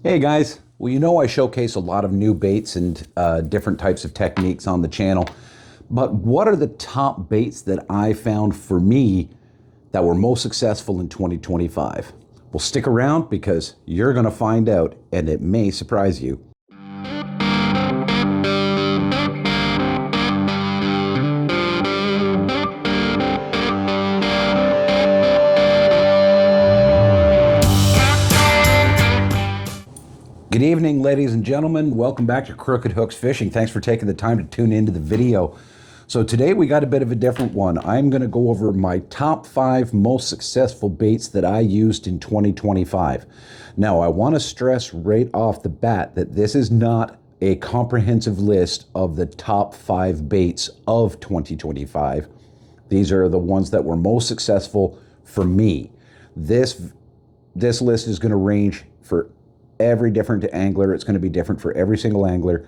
Hey guys, well you know I showcase a lot of new baits and different types of techniques on the channel, but what are the top baits that I found for me that were most successful in 2025? Well, stick around because you're going to find out and it may surprise you. Good evening, ladies and gentlemen. Welcome back to Crooked Hooks Fishing. Thanks for taking the time to tune into the video. So today we got a bit of a different one. I'm going to go over my top 5 most successful baits that I used in 2025. Now, I want to stress right off the bat that this is not a comprehensive list of the top 5 baits of 2025. These are the ones that were most successful for me. This list is going to range for every different angler. It's going to be different for every single angler.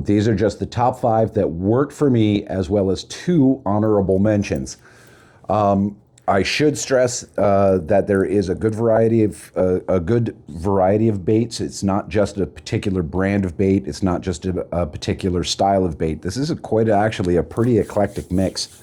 These are just the top 5 that worked for me, as well as 2 honorable mentions. I should stress that there is a good variety of baits. It's not just a particular brand of bait. It's not just a particular style of bait. This is actually a pretty eclectic mix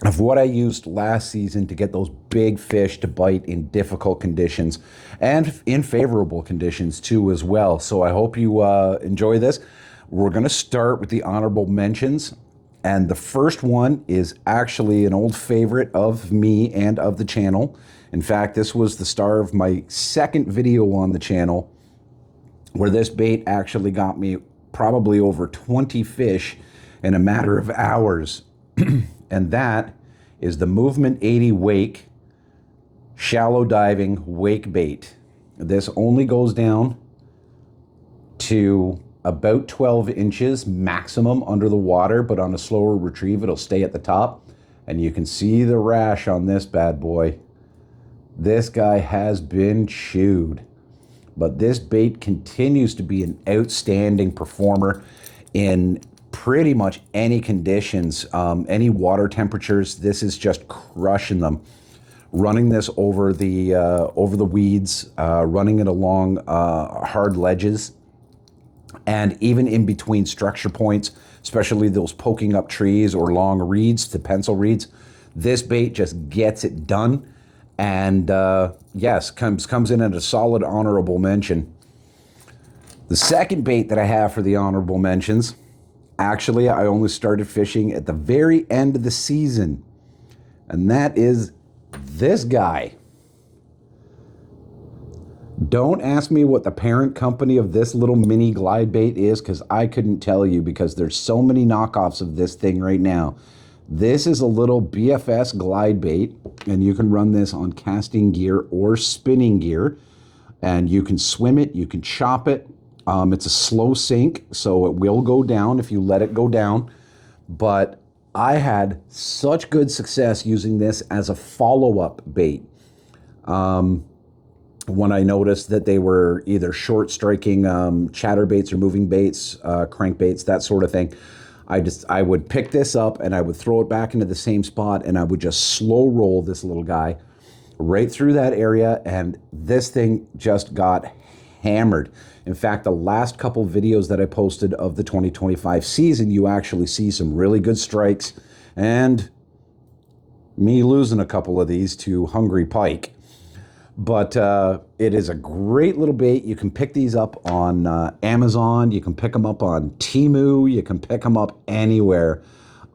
of what I used last season to get those big fish to bite in difficult conditions and in favorable conditions too as well. So I hope you enjoy this. We're going to start with the honorable mentions. And the first one is actually an old favorite of me and of the channel. In fact, this was the star of my second video on the channel, where this bait actually got me probably over 20 fish in a matter of hours. And that is the Movement 80 Wake shallow diving wake bait. This only goes down to about 12 inches maximum under the water, but on a slower retrieve, it'll stay at the top. And you can see the rash on this bad boy. This guy has been chewed. But this bait continues to be an outstanding performer in pretty much any conditions, any water temperatures. This is just crushing them. Running this over the weeds, running it along hard ledges, and even in between structure points, especially those poking up trees or long reeds to pencil reeds. This bait just gets it done, and yes, comes in at a solid honorable mention. The second bait that I have for the honorable mentions, actually, I only started fishing at the very end of the season, and that is this guy. Don't ask me what the parent company of this little mini glide bait is, because I couldn't tell you, because there's so many knockoffs of this thing right now. This is a little BFS glide bait, and you can run this on casting gear or spinning gear, and you can swim it, you can chop it. It's a slow sink, so it will go down if you let it go down. But I had such good success using this as a follow-up bait. When I noticed that they were either short striking chatterbaits or moving baits, crankbaits, that sort of thing, I would pick this up and I would throw it back into the same spot, and I would just slow roll this little guy right through that area, and this thing just got hammered. In fact, the last couple videos that I posted of the 2025 season, you actually see some really good strikes and me losing a couple of these to hungry pike. But it is a great little bait. You can pick these up on Amazon. You can pick them up on Temu. You can pick them up anywhere.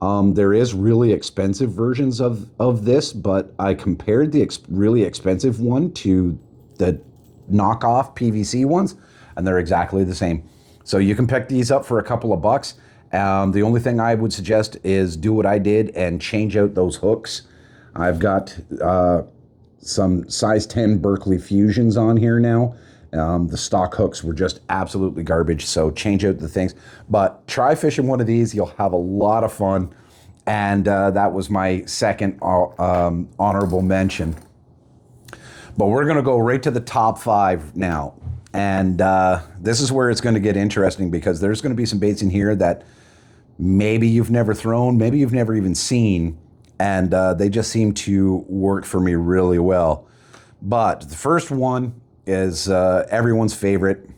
There is really expensive versions of this, but I compared the really expensive one to the knockoff PVC ones, and they're exactly the same. So you can pick these up for a couple of bucks. The only thing I would suggest is do what I did and change out those hooks. I've got some size 10 Berkeley Fusions on here now. The stock hooks were just absolutely garbage, so change out the things. But try fishing one of these. You'll have a lot of fun. And that was my second honorable mention. But we're going to go right to the top 5 now. And this is where it's going to get interesting, because there's going to be some baits in here that maybe you've never thrown, maybe you've never even seen, and they just seem to work for me really well. But the first one is everyone's favorite,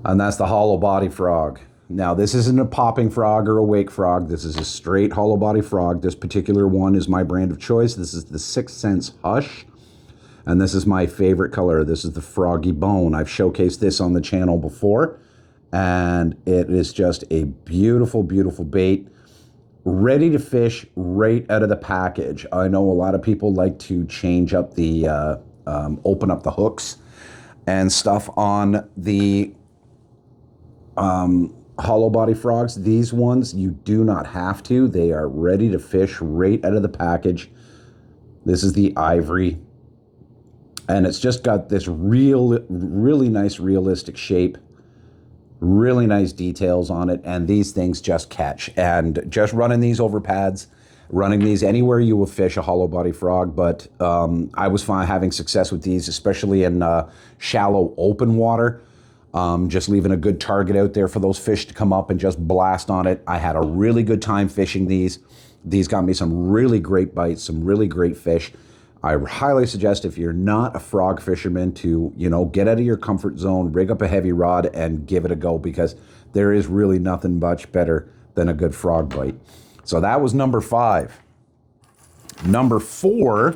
and that's the hollow body frog. Now, this isn't a popping frog or a wake frog. This is a straight hollow body frog. This particular one is my brand of choice. This is the 6th Sense Hush, and this is my favorite color. This is the Froggy Bone. I've showcased this on the channel before, and it is just a beautiful, beautiful bait, ready to fish right out of the package. I know a lot of people like to change up the, open up the hooks and stuff on the hollow body frogs. These ones, you do not have to. They are ready to fish right out of the package. This is the ivory, and it's just got this really nice realistic shape, really nice details on it, and these things just catch. And just running these over pads, running these anywhere you will fish a hollow body frog, but I was having success with these, especially in shallow open water. Just leaving a good target out there for those fish to come up and just blast on it. I had a really good time fishing these. These got me some really great bites, some really great fish. I highly suggest, if you're not a frog fisherman, to, you know, get out of your comfort zone, rig up a heavy rod and give it a go, because there is really nothing much better than a good frog bite. So that was number 5. Number 4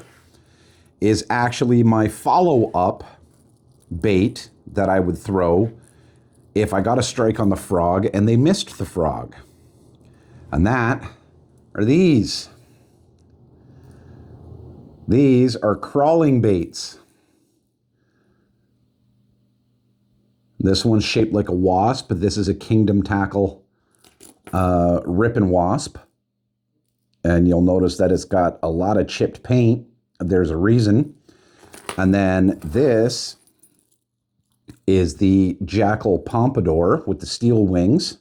is actually my follow-up bait that I would throw if I got a strike on the frog and they missed the frog. And that are these. These are crawling baits. This one's shaped like a wasp, but this is a Kingdom Tackle Rippin' Wasp. And you'll notice that it's got a lot of chipped paint. There's a reason. And then this is the Jackal Pompadour with the steel wings.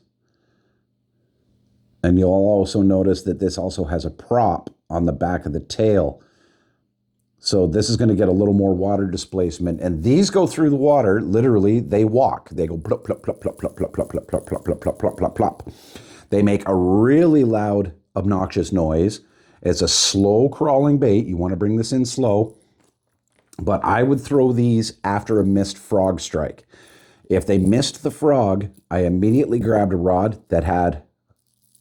And you'll also notice that this also has a prop on the back of the tail. So this is going to get a little more water displacement. And these go through the water, literally, they walk. They go plop, plop, plop, plop, plop, plop, plop, plop, plop, plop, plop, plop, plop, plop, plop. They make a really loud, obnoxious noise. It's a slow crawling bait. You want to bring this in slow. But I would throw these after a missed frog strike. If they missed the frog, I immediately grabbed a rod that had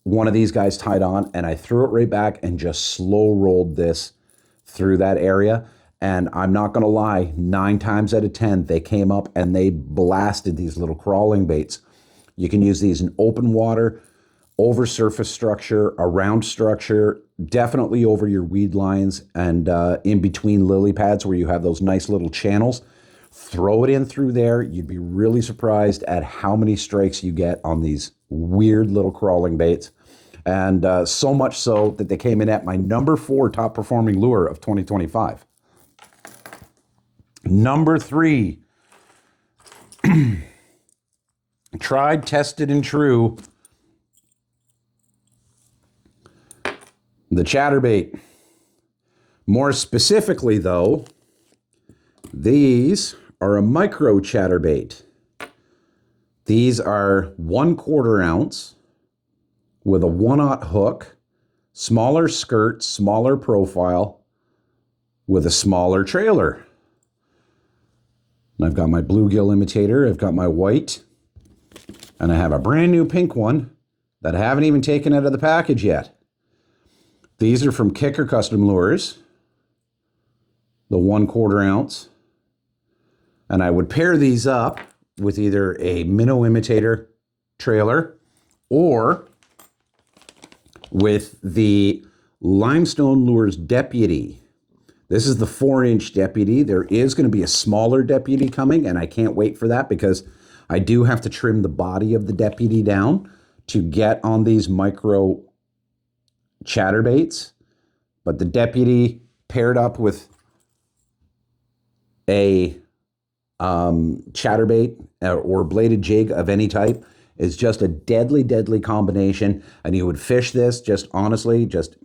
one of these guys tied on, and I threw it right back and just slow rolled this through that area. And I'm not going to lie, 9 times out of 10, they came up and they blasted these little crawling baits. You can use these in open water, over surface structure, around structure, definitely over your weed lines, and in between lily pads where you have those nice little channels. Throw it in through there. You'd be really surprised at how many strikes you get on these weird little crawling baits. And so much so that they came in at my number 4 top performing lure of 2025. Number 3, tried, tested, and true. The chatterbait. More specifically, though, these are a micro chatterbait. These are 1/4 ounce with a 1/0 hook, smaller skirt, smaller profile, with a smaller trailer. And I've got my bluegill imitator, I've got my white, and I have a brand new pink one that I haven't even taken out of the package yet. These are from Kicker Custom Lures, the 1/4 ounce. And I would pair these up with either a minnow imitator trailer or with the Limestone Lures Deputy. This is the 4-inch Deputy. There is going to be a smaller Deputy coming, and I can't wait for that because I do have to trim the body of the Deputy down to get on these micro chatterbaits. But the Deputy paired up with a chatterbait or bladed jig of any type is just a deadly, deadly combination. And you would fish this just honestly, just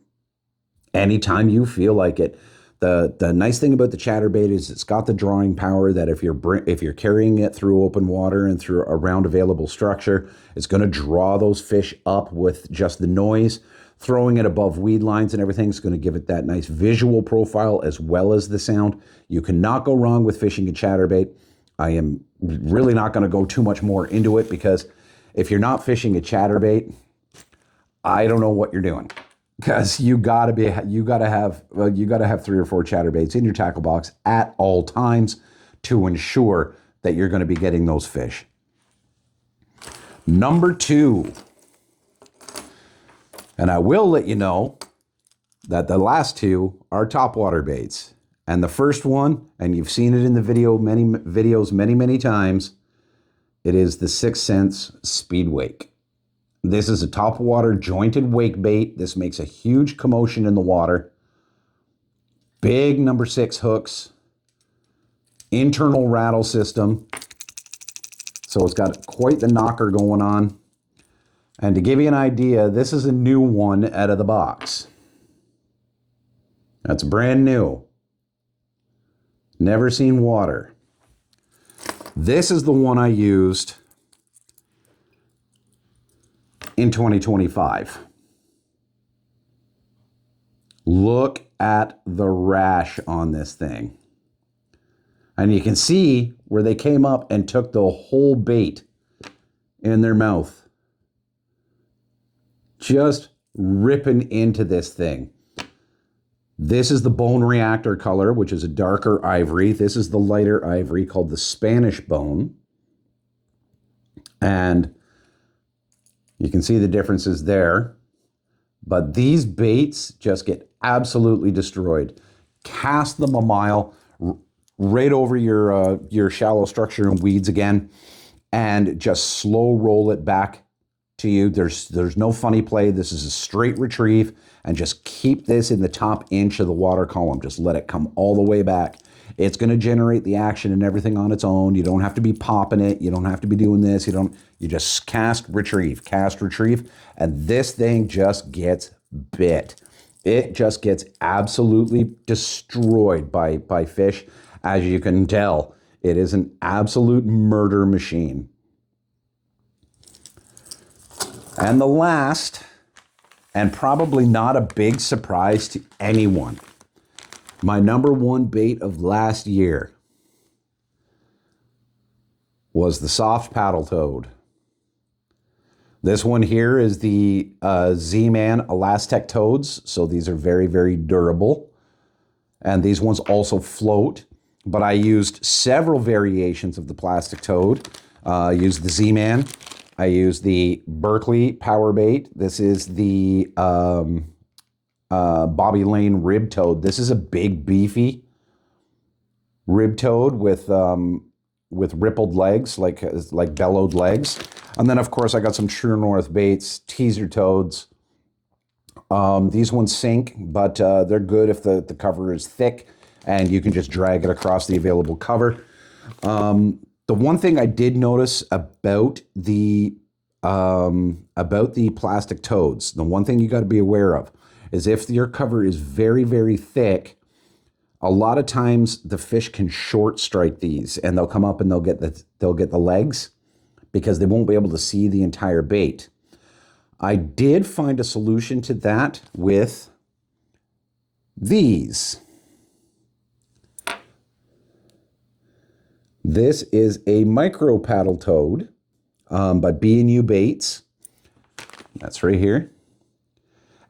anytime you feel like it. The nice thing about the chatterbait is it's got the drawing power that if you're carrying it through open water and through around available structure, it's going to draw those fish up with just the noise. Throwing it above weed lines and everything is going to give it that nice visual profile as well as the sound. You cannot go wrong with fishing a chatterbait. I am really not going to go too much more into it because if you're not fishing a chatterbait, I don't know what you're doing, because you gotta have 3 or 4 chatterbaits in your tackle box at all times to ensure that you're going to be getting those fish. Number 2, and I will let you know that the last 2 are topwater baits, and the first one, and you've seen it in the videos many times, it is the 6th Sense Speed Wake. This is a topwater jointed wake bait. This makes a huge commotion in the water. Big number 6 hooks. Internal rattle system. So it's got quite the knocker going on. And to give you an idea, this is a new one out of the box. That's brand new. Never seen water. This is the one I used in 2025. Look at the rash on this thing. And you can see where they came up and took the whole bait in their mouth. Just ripping into this thing. This is the bone reactor color, which is a darker ivory. This is the lighter ivory called the Spanish bone. And you can see the differences there, but these baits just get absolutely destroyed. Cast them a mile right over your shallow structure and weeds again, and just slow roll it back to you. There's no funny play. This is a straight retrieve, and just keep this in the top inch of the water column. Just let it come all the way back. It's going to generate the action and everything on its own. You don't have to be popping it. You don't have to be doing this. You just cast, retrieve, and this thing just gets bit. It just gets absolutely destroyed by fish. As you can tell, it is an absolute murder machine. And the last, and probably not a big surprise to anyone, my number 1 bait of last year was the soft paddle toad. This one here is the Z-Man Elastec toads. So these are very durable. And these ones also float. But I used several variations of the plastic toad. I used the Z-Man. I used the Berkeley power bait. This is the Bobby Lane rib toad. This is a big, beefy rib toad with rippled legs, like bellowed legs. And then, of course, I got some True North baits, teaser toads. These ones sink, but they're good if the cover is thick and you can just drag it across the available cover. The one thing I did notice about the plastic toads, the one thing you got to be aware of is if your cover is very thick, a lot of times the fish can short strike these, and they'll come up and they'll get the legs because they won't be able to see the entire bait. I did find a solution to that with these. This is a micro paddle toad by B&U Baits. That's right here.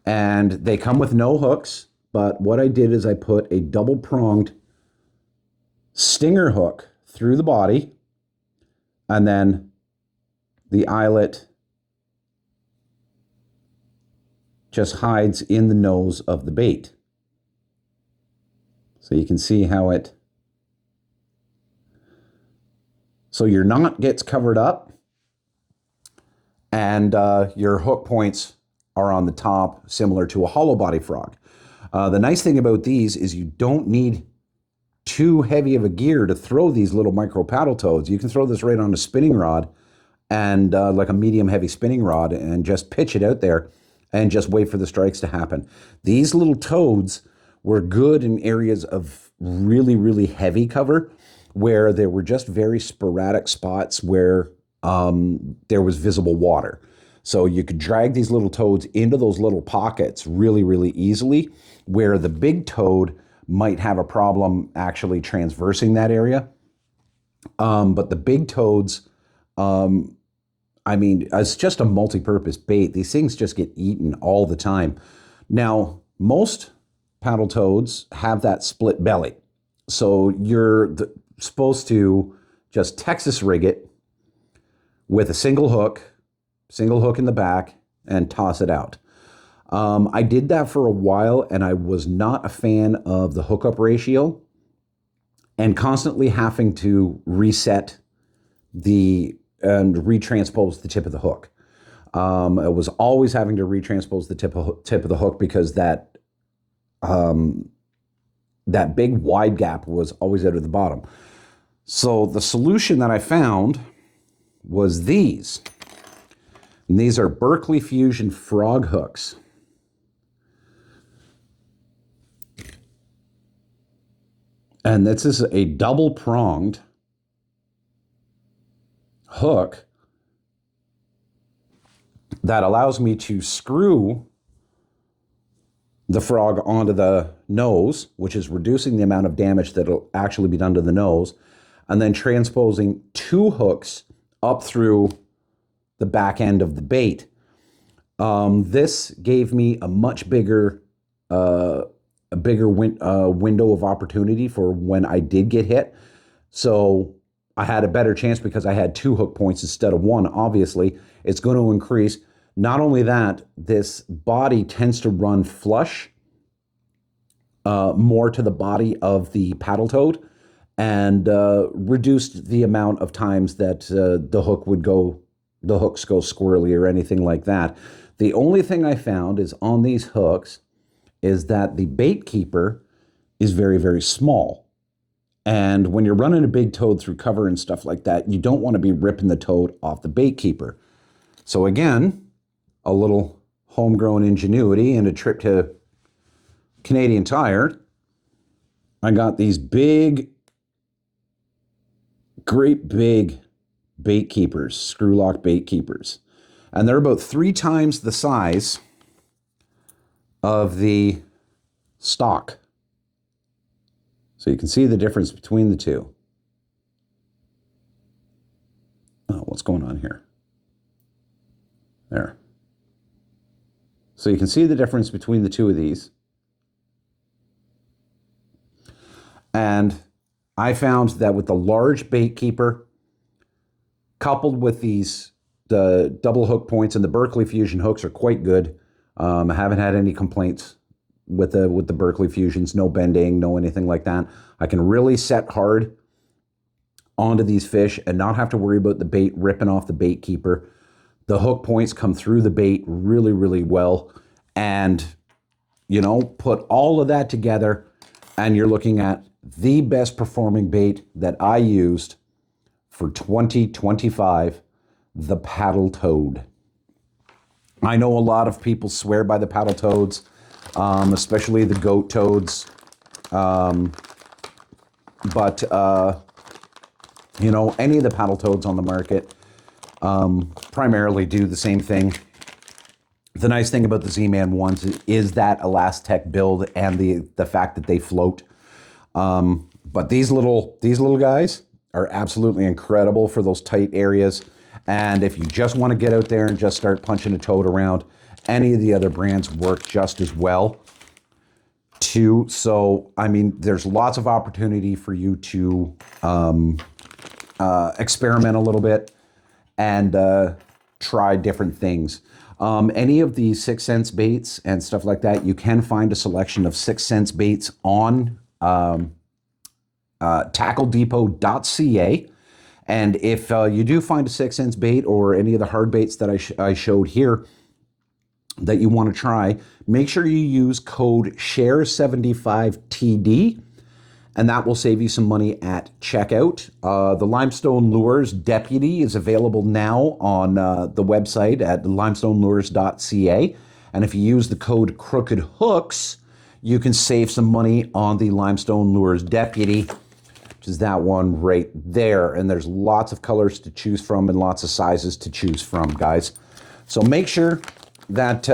And they come with no hooks, but what I did is I put a double-pronged stinger hook through the body, and then the eyelet just hides in the nose of the bait. So you can see how it... So your knot gets covered up, and your hook points are on the top, similar to a hollow body frog. The nice thing about these is you don't need too heavy of a gear to throw these little micro paddle toads. You can throw this right on a spinning rod, and like a medium heavy spinning rod, and just pitch it out there and just wait for the strikes to happen. These little toads were good in areas of really heavy cover, where there were just very sporadic spots where there was visible water. So you could drag these little toads into those little pockets really, really easily, where the big toad might have a problem actually transversing that area. But the big toads, I mean, it's just a multi-purpose bait. These things just get eaten all the time. Now, most paddle toads have that split belly. So you're supposed to just Texas rig it with a single hook in the back, and toss it out. I did that for a while, and I was not a fan of the hookup ratio and constantly having to reset and retranspose the tip of the hook. I was always having to retranspose the tip of the hook because that big wide gap was always out of the bottom. So the solution that I found was these. And these are Berkeley Fusion frog hooks. And this is a double-pronged hook that allows me to screw the frog onto the nose, which is reducing the amount of damage that will actually be done to the nose, and then transposing two hooks up through the back end of the bait. This gave me a much bigger window of opportunity for when I did get hit. So I had a better chance because I had two hook points instead of one. Obviously, it's going to increase. Not only that, this body tends to run flush more to the body of the paddle toad, and reduced the amount of times that the hooks go squirrely or anything like that. The only thing I found is on these hooks is that the bait keeper is very, very small. And when you're running a big toad through cover and stuff like that, you don't want to be ripping the toad off the bait keeper. So again, a little homegrown ingenuity and a trip to Canadian Tire. I got these great big bait keepers, screw lock bait keepers. And they're about 3 times the size of the stock. So you can see the difference between the two. Oh, what's going on here? There. So you can see the difference between the two of these. And I found that with the large bait keeper, coupled with the double hook points, and the Berkeley Fusion hooks are quite good. I haven't had any complaints with the Berkeley Fusions, no bending, no anything like that. I can really set hard onto these fish and not have to worry about the bait ripping off the bait keeper. The hook points come through the bait really, really well. And, you know, put all of that together and you're looking at the best performing bait that I used for 2025, the paddle toad. I know a lot of people swear by the paddle toads, especially the goat toads. But you know, any of the paddle toads on the market primarily do the same thing. The nice thing about the Z-Man ones is that Elastec build and the fact that they float. But these little guys are absolutely incredible for those tight areas. And if you just want to get out there and just start punching a toad around, any of the other brands work just as well too. So, I mean, there's lots of opportunity for you to experiment a little bit and try different things. Any of the 6 Sense baits and stuff like that, you can find a selection of 6 Sense baits on tackledepot.ca. And if you do find a 6 Sense bait or any of the hard baits that I showed here that you want to try, make sure you use code SHARE75TD, and that will save you some money at checkout. The Limestone Lures Deputy is available now on the website at limestonelures.ca. And if you use the code Crooked Hooks, you can save some money on the Limestone Lures Deputy, which is that one right there. And there's lots of colors to choose from and lots of sizes to choose from, guys. So make sure that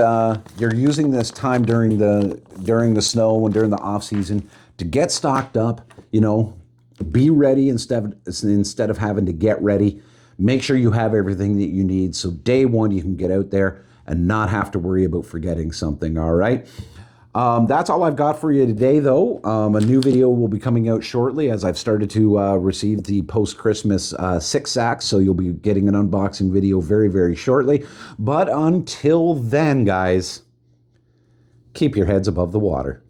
you're using this time during the snow and during the off season to get stocked up. You know, be ready instead of having to get ready. Make sure you have everything that you need so day one you can get out there and not have to worry about forgetting something. All right. That's all I've got for you today, though. A new video will be coming out shortly as I've started to receive the post-Christmas 6-sacks, so you'll be getting an unboxing video very, very shortly. But until then, guys, keep your heads above the water.